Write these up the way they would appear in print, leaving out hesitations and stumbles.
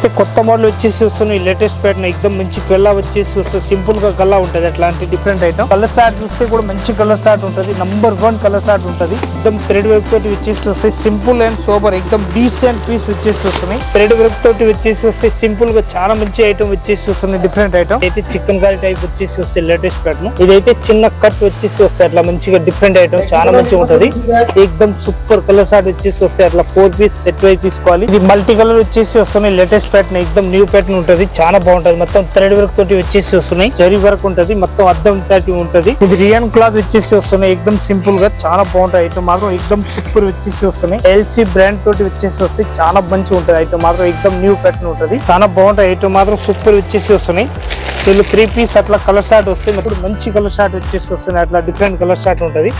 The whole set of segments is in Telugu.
అయితే కొత్త మోడల్ వచ్చేసి వస్తుంది లేటెస్ట్ ప్యాటర్న్ ఎక్దమ్ మంచి కల్లా వచ్చేసి వస్తుంది సింపుల్ గా కల్లా ఉంటది అట్లాంటి డిఫరెంట్ ఐటమ్ కలర్ షార్ట్ చూస్తే కూడా మంచి కలర్ షార్ట్ ఉంటది నంబర్ 1 కలర్ షార్ట్ ఉంటది ఎక్దమ్ థ్రెడ్ వర్క్ తోటి వచ్చేసి వస్తాయి సింపుల్ అండ్ సోబర్ ఎక్దమ్ డీసెంట్ పీస్ వచ్చేసి వస్తున్నాయి థ్రెడ్ వర్క్ తోటి వచ్చేసి వస్తాయి సింపుల్ గా చాలా మంచి ఐటమ్ వచ్చేసి వస్తుంది డిఫరెంట్ ఐటమ్ అయితే చికెన్ కర్రీ టైప్ వచ్చేసి వస్తాయి లేటెస్ట్ ప్యాటర్న్ ఇదైతే చిన్న కట్ వచ్చేసి వస్తాయి అట్లా మంచిగా డిఫరెంట్ ఐటమ్ చాలా మంచిగా ఉంటది ఎక్దమ్ సూపర్ కలర్ షార్ట్ వచ్చేసి వస్తాయి అట్లా 4 పీస్ సెట్ వైజ్ తీసుకోవాలి ఇది మల్టీ కలర్ వచ్చేసి వస్తున్నాయి లేటెస్ట్ ప్యాటర్న్ ఎక్దమ్ న్యూ ప్యాటర్న్ ఉంటది చాలా బాగుంటది మొత్తం థ్రెడ్ వర్క్ తోటి వచ్చేసి వస్తున్నాయి జరీ వర్క్ ఉంటది మొత్తం అద్దం తోటి ఉంటది ఇది రియాన్ క్లాత్ వచ్చేసి వస్తున్నాయి ఎక్దమ్ సింపుల్ గా చాలా బాగుంటాయి ఐటమ్ మాత్రం ఎక్దమ్ సూపర్ వచ్చేసి వస్తున్నాయి ఎల్సీ బ్రాండ్ తోటి వచ్చేసి వస్తాయి చాలా మంచిగా ఉంటది ఐటమ్ మాత్రం ఎక్దమ్ న్యూ ప్యాటర్న్ ఉంటది చాలా బాగుంటాయి ఐటమ్ మాత్రం సూపర్ వచ్చేసి వస్తున్నాయి వీళ్ళు 3 పీస్ అట్లా కలర్ షార్ట్ వస్తాయి ఇప్పుడు మంచి కలర్ షార్ట్ వచ్చేసి వస్తున్నాయి అట్లా డిఫరెంట్ కలర్ షార్ట్ ఉంటది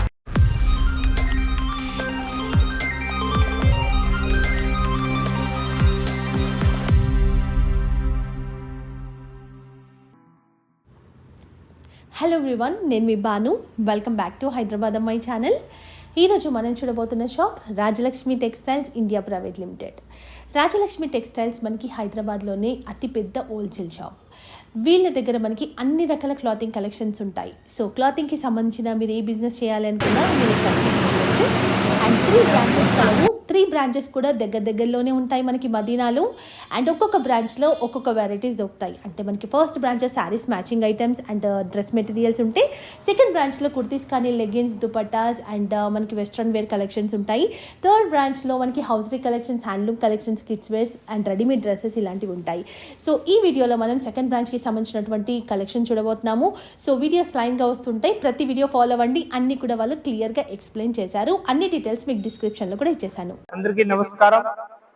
హలో ఎవ్రీవన్ నేను మీ Banu welcome back to Hyderabad అమ్మాయి ఛానల్ ఈరోజు మనం చూడబోతున్న shop Rajalakshmi textiles India private limited Rajalakshmi textiles మనకి హైదరాబాద్లోనే అతిపెద్ద హోల్సేల్ షాప్ వీళ్ళ దగ్గర మనకి అన్ని రకాల క్లాతింగ్ కలెక్షన్స్ ఉంటాయి సో క్లాతింగ్కి సంబంధించిన మీరు ఏ బిజినెస్ చేయాలనుకున్నా మీరు షాప్కి తీసుకోవచ్చు అండ్ 3 బ్రాంచెస్ కలవు 3 బ్రాంచెస్ కూడా దగ్గరలోనే ఉంటాయి మనకి మదీనాలో అండ్ ఒక్కొక్క బ్రాంచ్లో ఒక్కొక్క వెరైటీస్ దొరుకుతాయి అంటే మనకి first branch saris matching items and dress materials ఉంటాయి సెకండ్ బ్రాంచ్లో కుర్తీస్ కానీ లెగ్గిన్స్ దుపట్టాస్ అండ్ మనకి వెస్ట్రన్ వేర్ కలెక్షన్స్ ఉంటాయి థర్డ్ బ్రాంచ్లో మనకి hosiery collections handloom collections kids wears and readymade dresses ఇలాంటివి ఉంటాయి సో ఈ వీడియోలో మనం సెకండ్ బ్రాంచ్కి సంబంధించినటువంటి కలెక్షన్ చూడబోతున్నాము సో వీడియోస్ లైన్గా వస్తుంటాయి ప్రతి వీడియో ఫాలో అవ్వండి అన్ని కూడా వాళ్ళు క్లియర్గా ఎక్స్ప్లెయిన్ చేశారు అన్ని డీటెయిల్స్ మీకు డిస్క్రిప్షన్లో కూడా ఇచ్చేసాను అందరికీ నమస్కారం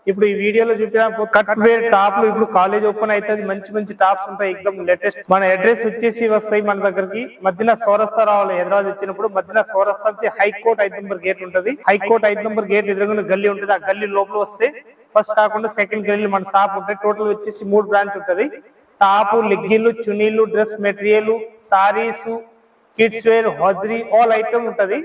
ఇప్పుడు ఈ వీడియోలో చూపిన కట్ వేర్ టాప్లు ఇప్పుడు కాలేజ్ ఓపెన్ అవుతుంది మంచి మంచి టాప్స్ ఉంటాయి ఎక్దమ్ లేటెస్ట్ మన అడ్రస్ వచ్చేసి వస్తాయి మన దగ్గరికి మధ్యన సౌరస్తా రావాలి హైదరాబాద్ వచ్చినప్పుడు మధ్యన సౌరస్తా నుంచి హైకోర్ట్ 5 నంబర్ గేట్ ఉంటది హైకోర్ట్ 5 నంబర్ గేట్ ఎదురుగా గల్లీ ఉంటది ఆ గల్లీ లోపల వస్తే ఫస్ట్ కాకుండా సెకండ్ గల్లీ మన షాప్ ఉంటాయి టోటల్ వచ్చేసి 3 బ్రాంచ్ ఉంటది టాప్ లెగ్గిన్లు చున్నీలు dress material saris kids wear hosiery all item ఉంటది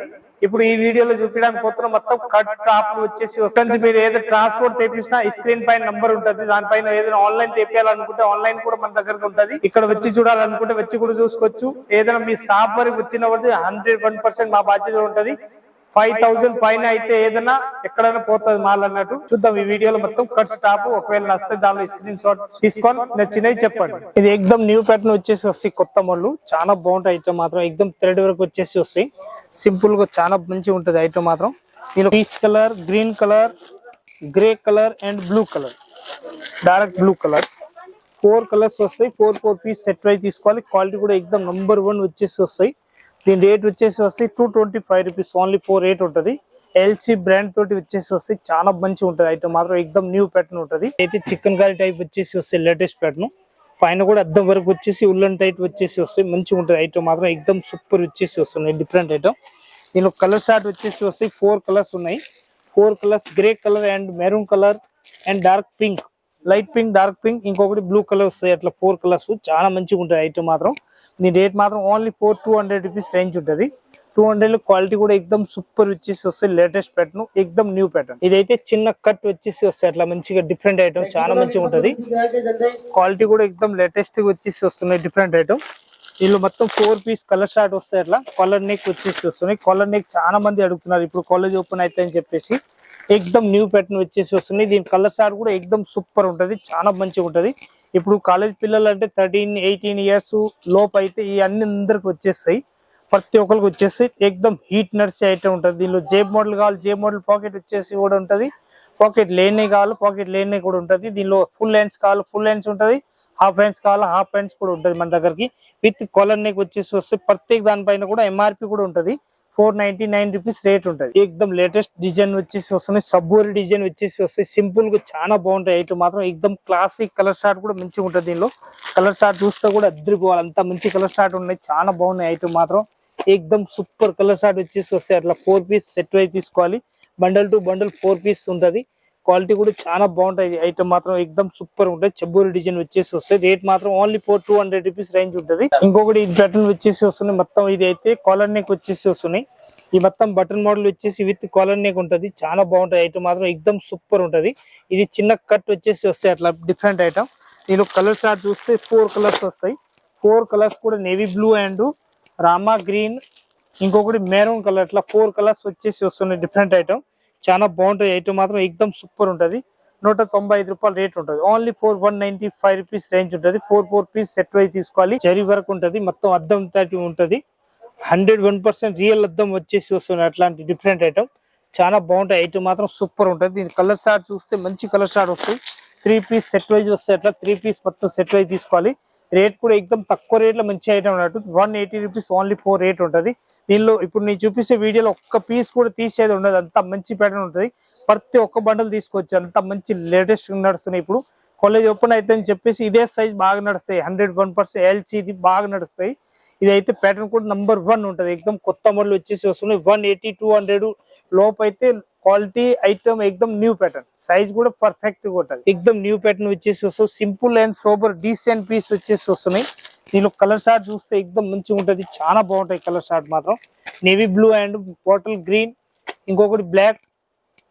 ఇప్పుడు ఈ వీడియోలో చూపించడానికి పోతున్న మొత్తం కట్ టాప్లు వచ్చేసి వస్తుంది మీరు ఏదైనా ట్రాన్స్పోర్ట్ తెప్పించినా స్క్రీన్ పైన నంబర్ ఉంటది దానిపైన ఏదైనా ఆన్లైన్ తెప్పియాలనుకుంటే ఆన్లైన్ కూడా మన దగ్గర ఉంటది ఇక్కడ వచ్చి చూడాలనుకుంటే వచ్చి కూడా చూసుకోవచ్చు ఏదైనా మీ షాప్ వరకు వచ్చిన 101% మా బాధ్యత ఉంటది 5000 పైన అయితే ఏదైనా ఎక్కడైనా పోతుంది మాల్ అన్నట్టు చూద్దాం ఈ వీడియోలో మొత్తం కట్ స్టాప్ ఒకవేళ నస్తే దానిలో స్క్రీన్ షాట్ తీసుకొని నచ్చినవి చెప్పండి ఇది ఎక్దమ్ న్యూ ప్యాటర్న్ వచ్చేసి వస్తాయి కొత్త మోడల్ చాలా బాగుంటాయి ఐటమ్ మాత్రం ఎక్దమ్ థ్రెడ్ వరకు వచ్చేసి వస్తాయి సింపుల్ గా చాలా మంచిగా ఉంటది ఐటమ్ మాత్రం దీనిలో peach colour green colour grey colour and blue colour dark blue colour 4 colours వస్తాయి 4 పీస్ సెట్ వైజ్ తీసుకోవాలి క్వాలిటీ కూడా ఎక్దమ్ నంబర్ 1 వచ్చేసి వస్తాయి దీని రేట్ వచ్చేసి వస్తాయి 225 రూపీస్ ఓన్లీ 4 రేట్ ఉంటది ఎల్సీ బ్రాండ్ తోటి వచ్చేసి వస్తాయి చాలా మంచిగా ఉంటది ఐటమ్ మాత్రం ఎక్దమ్ న్యూ ప్యాటర్న్ ఉంటది అయితే చికెన్ కర్రీ టైప్ వచ్చేసి వస్తాయి లేటెస్ట్ ప్యాటర్న్ పైన కూడా అద్దం వరకు వచ్చేసి ఉల్లన్ టైట్ వచ్చేసి వస్తాయి మంచిగా ఉంటది ఐటమ్ మాత్రం ఎక్దమ్ సూపర్ వచ్చేసి వస్తున్నాయి డిఫరెంట్ ఐటమ్ దీనిలో కలర్ షార్ట్ వచ్చేసి వస్తాయి 4 కలర్స్ ఉన్నాయి 4 colours grey colour and maroon colour and dark pink light pink dark pink ఇంకొకటి బ్లూ కలర్ వస్తాయి అట్లా 4 కలర్స్ చాలా మంచిగా ఉంటది ఐటమ్ మాత్రం దీని రేట్ మాత్రం ఓన్లీ 200 రూపీస్ రేంజ్ ఉంటది 200 క్వాలిటీ కూడా ఎక్దమ్ సూపర్ వచ్చేసి వస్తాయి లేటెస్ట్ ప్యాటర్న్ ఎక్దమ్ న్యూ ప్యాటర్న్ ఇదైతే చిన్న కట్ వచ్చేసి వస్తాయి అట్లా మంచిగా డిఫరెంట్ ఐటమ్ చాలా మంచిగా ఉంటది క్వాలిటీ కూడా ఎక్దమ్ లేటెస్ట్ వచ్చేసి వస్తున్నాయి డిఫరెంట్ ఐటమ్ వీళ్ళు మొత్తం 4 పీస్ కలర్ షార్ట్ వస్తాయి అట్లా కాలర్ నెక్ వచ్చేసి వస్తున్నాయి కాలర్ నెక్ చాలా మంది అడుగుతున్నారు ఇప్పుడు కాలేజ్ ఓపెన్ అయితే అని చెప్పేసి ఎక్దమ్ న్యూ ప్యాటర్న్ వచ్చేసి వస్తుంది దీని కలర్ షార్ట్ కూడా ఎక్దమ్ సూపర్ ఉంటది చాలా మంచిగా ఉంటది ఇప్పుడు కాలేజ్ పిల్లలు అంటే 13-18 ఇయర్స్ లోపు అయితే ఈ అన్ని అందరికి వచ్చేస్తాయి ప్రతి ఒక్కరికి వచ్చేసి ఎక్దమ్ హీట్ నర్సీ ఐటమ్ ఉంటది దీనిలో జేబ్ మోడల్ కావాలి జేబ్ మోడల్ పాకెట్ వచ్చేసి కూడా ఉంటది పాకెట్ లేనే కావాలి పాకెట్ లేనే కూడా ఉంటది దీనిలో ఫుల్ హ్యాండ్స్ కావాలి ఫుల్ హ్యాండ్స్ ఉంటది హాఫ్ హ్యాండ్స్ కావాలి హాఫ్ హ్యాండ్స్ కూడా ఉంటది మన దగ్గరికి విత్ కాలర్ నెక్ వచ్చేసి వస్తే ప్రత్యేక దానిపైన కూడా ఎంఆర్పి కూడా ఉంటది 499 రూపీస్ రేట్ ఉంటది ఎక్దమ్ లేటెస్ట్ డిజైన్ వచ్చేసి వస్తున్నాయి సబ్బూరి డిజైన్ వచ్చేసి వస్తాయి సింపుల్ గా చాలా బాగుంటాయి ఐటమ్ మాత్రం ఎక్దమ్ క్లాసిక్ కలర్ షార్ట్ కూడా మంచిగా ఉంటది దీనిలో కలర్ షార్ట్ చూస్తే కూడా అద్దరిపోవాలి అంత మంచి కలర్ షార్ట్ ఉన్నాయి చాలా బాగున్నాయి ఐటమ్ మాత్రం ఎక్దమ్ సూపర్ కలర్ షార్ట్ వచ్చేసి వస్తాయి అట్లా 4 పీస్ సెట్ వైజ్ తీసుకోవాలి బండల్ టు బండల్ 4 పీస్ ఉంటది క్వాలిటీ కూడా చాలా బాగుంటాయి ఐటమ్ మాత్రం ఎక్దమ్ సూపర్ ఉంటాయి చెబ్బూరి డిజైన్ వచ్చేసి వస్తాయి రేట్ మాత్రం ఓన్లీ 200 రూపీస్ రేంజ్ ఉంటది ఇంకొకటి ఈ ప్యాటర్న్ వచ్చేసి వస్తున్నాయి మొత్తం ఇది అయితే కాలర్ నెక్ వచ్చేసి వస్తున్నాయి ఈ మొత్తం బటన్ మోడల్ వచ్చేసి విత్ కాలర్ నెక్ ఉంటది, చాలా బాగుంటది ఐటమ్ మాత్రం ఎక్దమ్ సూపర్ ఉంటది. ఇది చిన్న కట్ వచ్చేసి వస్తాయి అట్లా డిఫరెంట్ ఐటమ్. దీనిలో కలర్స్ షార్ట్ చూస్తే 4 కలర్స్ వస్తాయి. 4 కలర్స్ కూడా navy blue and Rama green, ఇంకొకటి మెరూన్ కలర్, అట్లా 4 కలర్స్ వచ్చేసి వస్తున్నాయి డిఫరెంట్ ఐటమ్. చాలా బాగుంటది ఐటమ్ మాత్రం ఎక్దమ్ సూపర్ ఉంటది. 195 రూపాయలు రేట్ ఉంటది. ఓన్లీ 195 రూపీస్ రేంజ్ ఉంటది. 4 పీస్ సెట్ వైజ్ తీసుకోవాలి. జరీ వర్క్ ఉంటది, మొత్తం అద్దం తోటి ఉంటది. 101% రియల్ అద్దం వచ్చేసి వస్తుంది అట్లాంటి డిఫరెంట్ ఐటమ్. చాలా బాగుంటాయి ఐటమ్ మాత్రం సూపర్ ఉంటది. దీని కలర్ షార్ట్ చూస్తే మంచి కలర్ షార్ట్ వస్తాయి. 3 పీస్ సెట్ వైజ్ వస్తాయి, అట్లా 3 పీస్ మొత్తం సెట్ వైజ్ తీసుకోవాలి. రేట్ కూడా ఎక్దమ్ తక్కువ రేట్ లో మంచి ఐటమ్ అన్నట్టు. 180 రూపీస్ ఓన్లీ 4 రేట్ ఉంటది. దీనిలో ఇప్పుడు నేను చూపిస్తే వీడియోలో ఒక్క పీస్ కూడా తీసేది ఉండదు, అంత మంచి ప్యాటర్న్ ఉంటది. ప్రతి ఒక్క బండల్ తీసుకోవచ్చు, అంత మంచి లేటెస్ట్ నడుస్తున్నాయి. ఇప్పుడు కాలేజ్ ఓపెన్ అయితే అని చెప్పేసి ఇదే సైజ్ బాగా నడుస్తాయి. 101% LC ఇది బాగా నడుస్తాయి. ఇది అయితే ప్యాటర్న్ కూడా నంబర్ 1 ఉంటది. ఎక్దమ్ కొత్త మోడల్ వచ్చేసి వస్తున్నాయి. 180 200 లోపు అయితే క్వాలిటీ ఐటమ్ ఎక్దమ్ న్యూ ప్యాటర్న్. సైజ్ కూడా పర్ఫెక్ట్ గా ఉంటది. ఎక్దమ్ న్యూ ప్యాటర్న్ వచ్చేసి వస్తుంది. Simple and sober decent piece వచ్చేసి వస్తున్నాయి. దీనిలో కలర్ షార్ట్ చూస్తే ఎక్దమ్ మంచిగా ఉంటది, చాలా బాగుంటాయి కలర్ షార్ట్ మాత్రం. Navy blue and bottle green, ఇంకొకటి బ్లాక్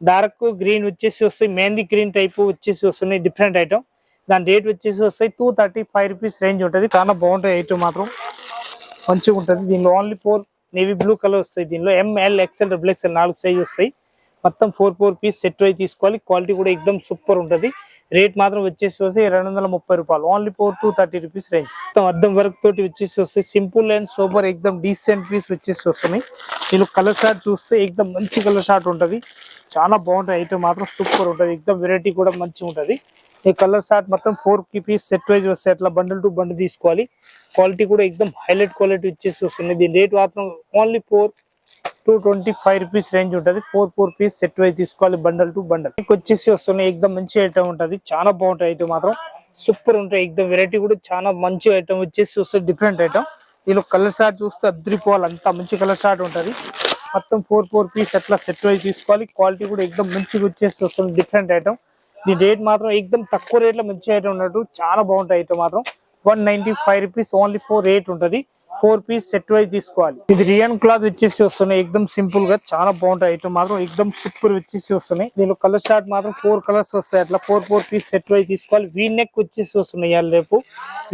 డార్క్ గ్రీన్ వచ్చేసి వస్తాయి. మెహందీ గ్రీన్ టైప్ వచ్చేసి వస్తున్నాయి డిఫరెంట్ ఐటమ్. దాని రేట్ వచ్చేసి వస్తాయి 235 రూపీస్ రేంజ్ ఉంటది. చాలా బాగుంటాయి ఐటమ్ మాత్రం మంచిగా ఉంటది. దీనిలో ఓన్లీ 4 నేవీ బ్లూ కలర్ వస్తాయి. దీనిలో ML XL XXL 4 సైజ్ వస్తాయి. మొత్తం 4 పీస్ సెట్ అయి తీసుకోవాలి. క్వాలిటీ కూడా ఎక్దమ్ సూపర్ ఉంటది. రేట్ మాత్రం వచ్చేసి వస్తాయి 230 రూపాయలు. Only 230 rupees range. మొత్తం అద్దం వర్క్ తోటి వచ్చేసి వస్తాయి. సింపుల్ అండ్ సూపర్ ఎక్దమ్ డీసెంట్ పీస్ వచ్చేసి వస్తున్నాయి. దీనిలో కలర్ షార్ట్ చూస్తే ఎక్దమ్ మంచి కలర్ షార్ట్ ఉంటది. చాలా బాగుంటాయి ఐటమ్ మాత్రం సూపర్ ఉంటది. ఎక్దమ్ వెరైటీ కూడా మంచిగా ఉంటది. ఈ కలర్ షార్ట్ మొత్తం 4 పీస్ సెట్ వైజ్ వస్తాయి, అట్లా బండల్ టు బండల్ తీసుకోవాలి. క్వాలిటీ కూడా ఎక్దమ్ హైలైట్ క్వాలిటీ వచ్చేసి వస్తుంది. దీని రేట్ మాత్రం ఓన్లీ 225 రూపీస్ రేంజ్ ఉంటది. 4 పీస్ సెట్ వైజ్ తీసుకోవాలి బండల్ టు బండల్. వచ్చేసి వస్తున్నాయి. ఎక్దమ్ మంచి ఐటమ్ ఉంటది, చాలా బాగుంటాయి ఐటమ్ మాత్రం సూపర్ ఉంటాయి. ఎక్దమ్ వెరైటీ కూడా చాలా మంచి ఐటమ్ వచ్చేసి వస్తుంది డిఫరెంట్ ఐటమ్. దీనిలో కలర్ షార్ట్ చూస్తే అద్రిపోవాలి, అంత మంచి కలర్ షార్ట్ ఉంటది. మొత్తం 4 పీస్ అట్లా సెట్ వైజ్ తీసుకోవాలి. క్వాలిటీ కూడా ఎక్దమ్ మంచిగా వచ్చేసి వస్తుంది డిఫరెంట్ ఐటమ్. దీని రేట్ మాత్రం ఎక్దమ్ తక్కువ రేట్ లో మంచి ఐటమ్ ఉన్నట్టు, చాలా బాగుంటాయి ఐటమ్ మాత్రం. 195 రూపీస్ ఓన్లీ 4 రేట్ ఉంటది. 4 పీస్ సెట్ వైజ్ తీసుకోవాలి. ఇది రియాన్ క్లాత్ వచ్చేసి వస్తున్నాయి. ఎక్దమ్ సింపుల్ గా చాలా బాగుంటాయి ఐటమ్ మాత్రం ఎక్దమ్ సూపర్ వచ్చేసి వస్తున్నాయి. దీనిలో కలర్ షార్ట్ మాత్రం 4 కలర్స్ వస్తాయి, అట్లా 4 పీస్ సెట్ వైజ్ తీసుకోవాలి. వీ నెక్ వచ్చేసి వస్తున్నాయి. ఇవాళ రేపు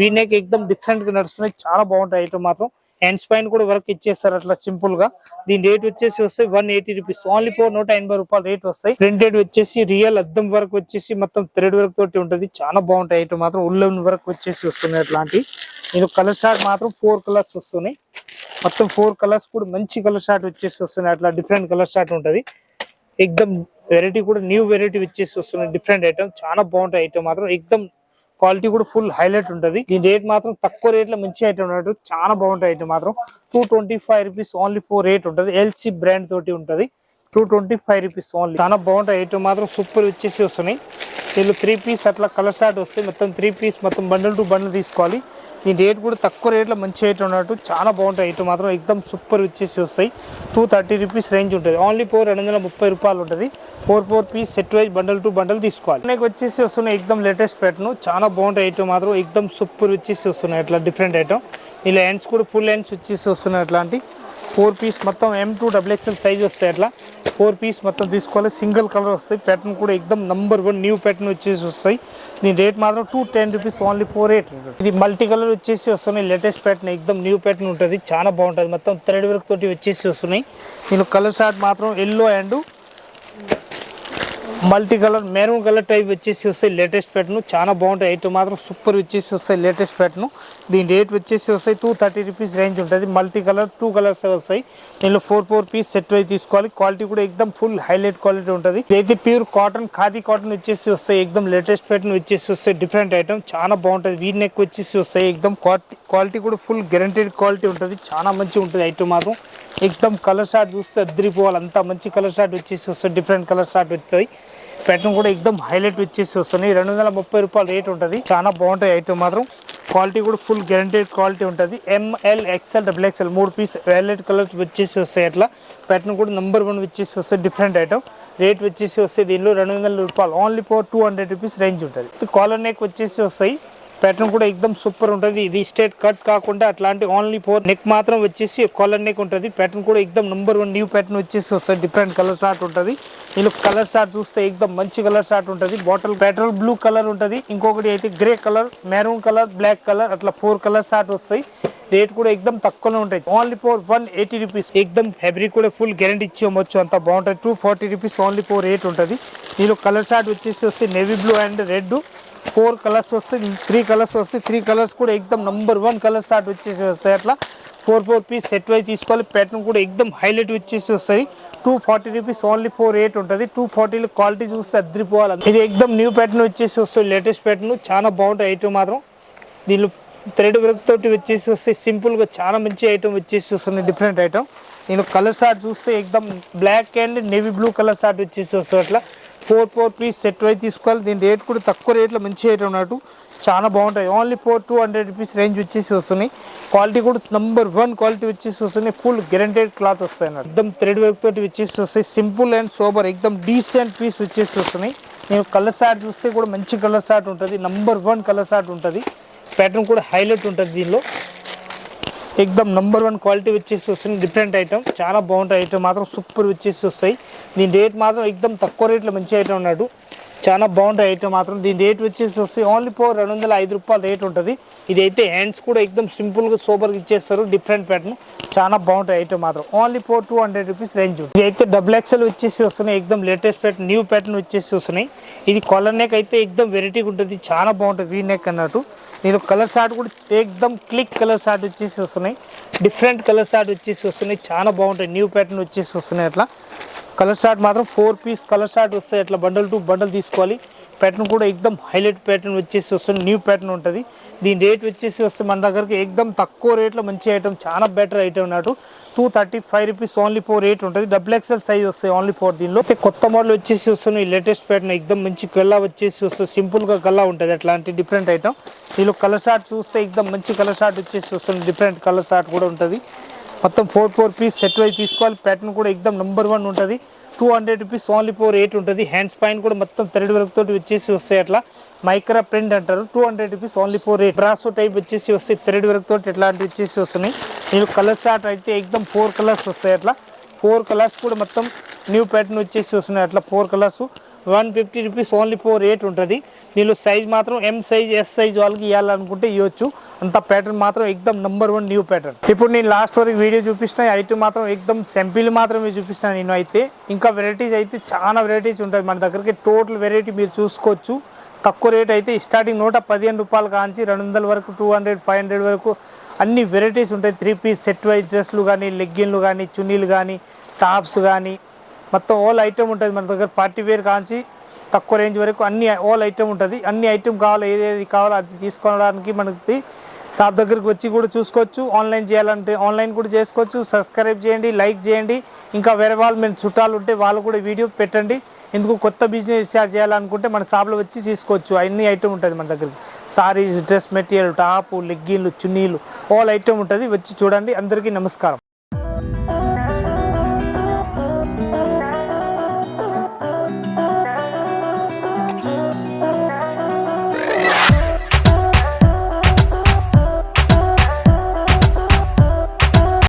వీ నెక్ ఎక్దమ్ డిఫరెంట్ గా నడుస్తున్నాయి, చాలా బాగుంటాయి ఐటమ్ మాత్రం. హ్యాండ్స్ పైన కూడా వర్క్ ఇచ్చేస్తారు అట్లా సింపుల్ గా. దీని రేట్ వచ్చేసి వస్తాయి 180 రూపీస్ ఓన్లీ 180 రూపాయలు రేట్ వస్తాయి. ప్రింటెడ్ వచ్చేసి రియల్ అద్దం వర్క్ వచ్చేసి మొత్తం థ్రెడ్ వర్క్ తోటి ఉంటది, చాలా బాగుంటాయి ఐటమ్ మాత్రం. ఉల్లన్ వర్క్ వచ్చేసి వస్తున్నాయి అట్లాంటి. నేను కలర్ షార్ట్ మాత్రం 4 కలర్స్ వస్తున్నాయి. మొత్తం 4 కలర్స్ కూడా మంచి కలర్ షార్ట్ వచ్చేసి వస్తున్నాయి, అట్లా డిఫరెంట్ కలర్ షార్ట్ ఉంటది. ఎక్దమ్ వెరైటీ కూడా న్యూ వెరైటీ వచ్చేసి వస్తున్నాయి డిఫరెంట్ ఐటమ్, చాలా బాగుంటాయి ఐటమ్ మాత్రం. ఎక్దమ్ క్వాలిటీ కూడా ఫుల్ హైలైట్ ఉంటది. దీని రేట్ మాత్రం తక్కువ రేట్ లో మంచి ఐటమ్ ఉన్నట్టు, చాలా బాగుంటాయి ఐటమ్ మాత్రం. 225 రూపీస్ ఓన్లీ 4 రేట్ ఉంటది. LC బ్రాండ్ తోటి ఉంటది. 225 రూపీస్ ఓన్లీ, చాలా బాగుంటాయి ఐటమ్ మాత్రం సూపర్ వచ్చేసి వస్తున్నాయి. వీళ్ళు 3 పీస్ అట్లా కలర్ షార్ట్ వస్తాయి. మొత్తం 3 పీస్ మొత్తం బండల్ టు బండల్ తీసుకోవాలి. దీని రేట్ కూడా తక్కువ రేట్లో మంచి ఐటమ్ ఉన్నట్టు, చాలా బాగుంటాయి ఐటమ్ మాత్రం. ఎక్దమ్ సూపర్ వచ్చేసి వస్తాయి. 230 రూపీస్ రేంజ్ ఉంటుంది. ఓన్లీ 230 రూపాయలు ఉంటుంది. 4 piece set wise bundle to bundle తీసుకోవాలి. నాకు వచ్చేసి వస్తున్నాయి ఎక్దమ్ లేటెస్ట్ ప్యాటర్న్, చాలా బాగుంటాయి ఐటమ్ మాత్రం. ఎక్దమ్ సూపర్ వచ్చేసి వస్తున్నాయి అట్లా డిఫరెంట్ ఐటమ్. ఇలా హ్యాండ్స్ కూడా ఫుల్ హ్యాండ్స్ వచ్చేసి వస్తున్నాయి అట్లాంటి. 4 పీస్ మొత్తం M2 XXL సైజ్ వస్తాయి. అట్లా 4 పీస్ మొత్తం తీసుకోవాలి. సింగిల్ కలర్ వస్తాయి. ప్యాటర్న్ కూడా ఎక్దమ్ నంబర్ 1 న్యూ ప్యాటర్న్ వచ్చేసి వస్తాయి. దీని రేట్ మాత్రం 210 రూపీస్ ఓన్లీ 4 రేట్. ఇది మల్టీ కలర్ వచ్చేసి వస్తున్నాయి. లేటెస్ట్ ప్యాటర్న్ ఎక్దమ్ న్యూ ప్యాటర్న్ ఉంటుంది, చాలా బాగుంటుంది. మొత్తం థ్రెడ్ వర్క్ తోటి వచ్చేసి వస్తున్నాయి. దీని కలర్ షార్ట్ మాత్రం yellow and multi colour maroon colour type వచ్చేసి వస్తాయి. లేటెస్ట్ ప్యాటర్న్ చాలా బాగుంటాయి ఐటమ్ మాత్రం. సూపర్ వచ్చేసి వస్తాయి లేటెస్ట్ ప్యాటర్న్. దీని రేట్ వచ్చేసి వస్తాయి 230 రూపీస్ రేంజ్ ఉంటుంది. మల్టీ కలర్ 2 కలర్స్ వస్తాయి. దీనిలో 4 పీస్ సెట్ వైజ్ తీసుకోవాలి. క్వాలిటీ కూడా ఎక్దమ్ ఫుల్ హైలైట్ క్వాలిటీ ఉంటుంది. ఇదైతే ప్యూర్ కాటన్ ఖాదీ కాటన్ వచ్చేసి వస్తాయి. ఎక్దమ్ లేటెస్ట్ ప్యాటర్న్ వచ్చేసి వస్తాయి. డిఫరెంట్ ఐటమ్ చాలా బాగుంటుంది. వీ నెక్ వచ్చేసి వస్తాయి. ఎక్దమ్ క్వాలిటీ కూడా ఫుల్ గ్యారంటెడ్ క్వాలిటీ ఉంటుంది. చాలా మంచిగా ఉంటుంది ఐటమ్ మాత్రం. ఎక్దమ్ కలర్ షార్ట్ చూస్తే అద్దరిపోవాలి, అంత మంచి కలర్ షార్ట్ వచ్చేసి వస్తాయి. డిఫరెంట్ కలర్ షార్ట్ వస్తాయి. ప్యాటర్న్ కూడా ఎక్దమ్ హైలైట్ వచ్చేసి వస్తున్నాయి. 230 రూపాయలు రేట్ ఉంటుంది. చాలా బాగుంటాయి ఐటమ్ మాత్రం. క్వాలిటీ కూడా ఫుల్ గ్యారంటెడ్ క్వాలిటీ ఉంటుంది. ML XL XXL 3 piece violet colour వచ్చేసి వస్తాయి. అట్లా ప్యాటర్న్ కూడా నంబర్ 1 వచ్చేసి వస్తాయి. Different item. రేట్ వచ్చేసి వస్తాయి దీనిలో 200 రూపాయలు ఓన్లీ 200 రూపీస్ రేంజ్ ఉంటుంది. కాలర్ నెక్ వచ్చేసి వస్తాయి. ప్యాటర్న్ కూడా ఎక్దమ్ సూపర్ ఉంటుంది. ఇది స్ట్రేట్ కట్ కాకుండా అట్లాంటి ఓన్లీ ఫోర్ నెక్ మాత్రం వచ్చేసి కాలర్ నెక్ ఉంటుంది. ప్యాటర్న్ కూడా ఎక్దమ్ నంబర్ 1 న్యూ ప్యాటర్న్ వచ్చేసి వస్తుంది. డిఫరెంట్ కలర్ షార్ట్ ఉంటుంది. వీళ్ళు కలర్ షార్ట్ చూస్తే ఎక్దమ్ మంచి కలర్ షార్ట్ ఉంటుంది. బాటిల్ పెట్రోల్ బ్లూ కలర్ ఉంటుంది. ఇంకొకటి అయితే grey colour, maroon colour, black colour అట్లా 4 కలర్ షార్ట్ వస్తాయి. రేట్ కూడా ఎక్దమ్ తక్కువనే ఉంటాయి. Only four 180 rupees. ఎక్దమ్ ఫ్యాబ్రిక్ కూడా ఫుల్ గ్యారంటీ ఇచ్చి అమ్మొచ్చు, అంత బాగుంటుంది. 240 రూపీస్ ఓన్లీ ఫోర్ రేట్ ఉంటుంది. దీనిలో కలర్ షార్ట్ వచ్చేసి వస్తే navy blue and red 4 colours వస్తాయి. 3 కలర్స్ వస్తాయి. 3 కలర్స్ కూడా ఎక్దమ్ నంబర్ 1 కలర్ షార్ట్ వచ్చేసి వస్తాయి. అట్లా 4 పీస్ సెట్ వైజ్ తీసుకోవాలి. ప్యాటర్న్ కూడా ఎక్దమ్ హైలైట్ వచ్చేసి వస్తాయి. 240 రూపీస్ ఓన్లీ ఫోర్ రేట్ ఉంటుంది. 240 క్వాలిటీ చూస్తే అద్దరిపోవాలి. ఇది ఎక్దమ్ న్యూ ప్యాటర్న్ వచ్చేసి వస్తుంది. లేటెస్ట్ ప్యాటర్న్ చాలా బాగుంటాయి. ఐటమ్ మాత్రం దీనిలో థ్రెడ్ వర్క్ తోటి వచ్చేసి వస్తే సింపుల్గా చాలా మంచి ఐటమ్ వచ్చేసి వస్తుంది. Different item. నేను కలర్ షార్ట్ చూస్తే ఎక్దమ్ black and navy blue colour short వచ్చేసి వస్తుంది. అట్లా 4 పీస్ సెట్ వైజ్ తీసుకోవాలి. దీని రేట్ కూడా తక్కువ రేట్లో మంచి ఐటమ్ ఉన్నట్టు చాలా బాగుంటాయి. ఓన్లీ 200 రూపీస్ రేంజ్ వచ్చేసి వస్తున్నాయి. క్వాలిటీ కూడా నంబర్ 1 క్వాలిటీ వచ్చేసి వస్తున్నాయి. ఫుల్ గ్యారంటెడ్ క్లాత్ వస్తాయి అన్నట్టు. ఎక్దమ్ థ్రెడ్ వర్క్ తోటి వచ్చేసి వస్తాయి. సింపుల్ అండ్ సోబర్ ఎక్దమ్ డీసెంట్ పీస్ వచ్చేసి వస్తున్నాయి. నేను కలర్ షార్ట్ చూస్తే కూడా మంచి కలర్ షార్ట్ ఉంటుంది. నంబర్ 1 కలర్ షార్ట్ ఉంటుంది. ప్యాటర్న్ కూడా హైలైట్ ఉంటుంది. దీనిలో ఎక్దమ్ నంబర్ 1 క్వాలిటీ వచ్చేసి వస్తుంది. డిఫరెంట్ ఐటమ్ చాలా బాగుంటాయి. ఐటమ్ మాత్రం సూపర్ వచ్చేసి వస్తాయి. దీని రేట్ మాత్రం ఎక్దమ్ తక్కువ రేట్లో మంచి ఐటమ్ ఉన్నాడు. చాలా బాగుంటాయి ఐటమ్ మాత్రం. దీని రేట్ వచ్చేసి వస్తాయి ఓన్లీ 205 రూపాయలు రేట్ ఉంటుంది. ఇదైతే హ్యాండ్స్ కూడా ఎక్దమ్ సింపుల్గా సూపర్గా ఇచ్చేస్తారు. డిఫరెంట్ ప్యాటర్న్ చాలా బాగుంటాయి ఐటమ్ మాత్రం. Only 200 rupees range. ఇది అయితే XXL వచ్చేసి వస్తున్నాయి. ఎక్దమ్ లేటెస్ట్ ప్యాటర్న్ న్యూ ప్యాటర్న్ వచ్చేసి వస్తున్నాయి. ఇది కాలర్ నెక్ అయితే ఎక్దమ్ వెరైటీగా ఉంటుంది. చాలా బాగుంటుంది. వీ నెక్ అన్నట్టు. నేను కలర్ షార్ట్ కూడా ఎక్దమ్ క్లిక్ కలర్ షార్ట్ వచ్చేసి వస్తున్నాయి. డిఫరెంట్ కలర్ షార్ట్ వచ్చేసి వస్తున్నాయి. చాలా బాగుంటాయి. న్యూ ప్యాటర్న్ వచ్చేసి వస్తున్నాయి. అట్లా కలర్ షార్ట్ మాత్రం 4 పీస్ కలర్ షార్ట్ వస్తాయి. అట్లా బండల్ టు బండల్ తీసుకోవాలి. ప్యాటర్న్ కూడా ఎక్దమ్ హైలైట్ ప్యాటర్న్ వచ్చేసి వస్తుంది. న్యూ ప్యాటర్న్ ఉంటుంది. దీని రేట్ వచ్చేసి వస్తే మన దగ్గరికి ఎక్దమ్ తక్కువ రేట్లో మంచి ఐటమ్, చాలా బెటర్ ఐటమ్ అన్నట్టు. 235 రూపీస్ ఓన్లీ ఫోర్ రేట్ ఉంటుంది. XXL సైజ్ వస్తాయి ఓన్లీ ఫోర్. దీనిలో కొత్త మోడల్ వచ్చేసి వస్తున్నాయి. లేటెస్ట్ ప్యాటర్న్ ఎక్దమ్ మంచి గల్లా వచ్చేసి వస్తుంది. సింపుల్గా గల్లా ఉంటుంది. అట్లాంటి డిఫరెంట్ ఐటమ్. దీనిలో కలర్ షార్ట్ చూస్తే ఎక్దమ్ మంచి కలర్ షార్ట్ వచ్చేసి వస్తుంది. డిఫరెంట్ కలర్ షార్ట్ కూడా ఉంటుంది. మొత్తం 4 పీస్ సెట్ వైజ్ తీసుకోవాలి. ప్యాటర్న్ కూడా ఎక్దమ్ నంబర్ 1 ఉంటుంది. 200 రూపీస్ ఓన్లీ ఫోర్ రేట్ ఉంటుంది. హ్యాండ్స్ పైన కూడా మొత్తం థ్రెడ్ వర్క్ తోటి వచ్చేసి వస్తాయి. అట్లా మైక్రా ప్రింట్ అంటారు. 200 rupees only four rate. Brasso type వచ్చేసి వస్తాయి. థ్రెడ్ వర్క్ తోటి ఇట్లాంటివి వచ్చేసి వస్తున్నాయి. నేను కలర్ షార్ట్ అయితే ఎక్దమ్ 4 కలర్స్ వస్తాయి. అట్లా 4 కలర్స్ కూడా మొత్తం న్యూ ప్యాటర్న్ వచ్చేసి వస్తున్నాయి. అట్లా 4 colours 150 rupees only four rate ఉంటుంది. దీనిలో సైజ్ మాత్రం M సైజ్, S సైజ్ వాళ్ళకి ఇవ్వాలనుకుంటే ఇవ్వచ్చు. అంత ప్యాటర్న్ మాత్రం ఎక్దమ్ నంబర్ 1 న్యూ ప్యాటర్న్. ఇప్పుడు నేను లాస్ట్ వరకు వీడియో చూపిస్తున్నా. ఐటమ్ మాత్రం ఎక్దమ్ సింపుల్ మాత్రమే చూపిస్తాను నేను అయితే. ఇంకా వెరైటీస్ అయితే చాలా వెరైటీస్ ఉంటుంది మన దగ్గరికి. టోటల్ వెరైటీ మీరు చూసుకోవచ్చు. తక్కువ రేట్ అయితే స్టార్టింగ్ 115 రూపాయలు కాంచి 200 వరకు, 200, 500 వరకు అన్ని వెరైటీస్ ఉంటాయి. 3 పీస్ సెట్ వైజ్ డ్రెస్లు కానీ, లెగ్గిన్లు కానీ, చున్నీలు కానీ, టాప్స్ కానీ మొత్తం ఆల్ ఐటమ్ ఉంటుంది మన దగ్గర. పార్టీ వేర్ కాంచి తక్కువ రేంజ్ వరకు అన్ని ఆల్ ఐటమ్ ఉంటుంది. అన్ని ఐటమ్ కావాలో ఏదేది కావాలో అది తీసుకోవడానికి మనకి షాప్ దగ్గరికి వచ్చి కూడా చూసుకోవచ్చు. ఆన్లైన్ చేయాలంటే ఆన్లైన్ కూడా చేసుకోవచ్చు. సబ్స్క్రైబ్ చేయండి, లైక్ చేయండి. ఇంకా వేరే వాళ్ళు మేము చుట్టాలు ఉంటే వాళ్ళు కూడా వీడియో పెట్టండి. ఎందుకు కొత్త బిజినెస్ స్టార్ట్ చేయాలనుకుంటే మన షాప్లో వచ్చి తీసుకోవచ్చు. అన్ని ఐటమ్ ఉంటుంది మన దగ్గరికి. సారీస్, డ్రెస్ మెటీరియల్, టాపు, లెగ్గిన్లు, చున్నీలు ఆల్ ఐటమ్ ఉంటుంది. వచ్చి చూడండి. అందరికీ నమస్కారం.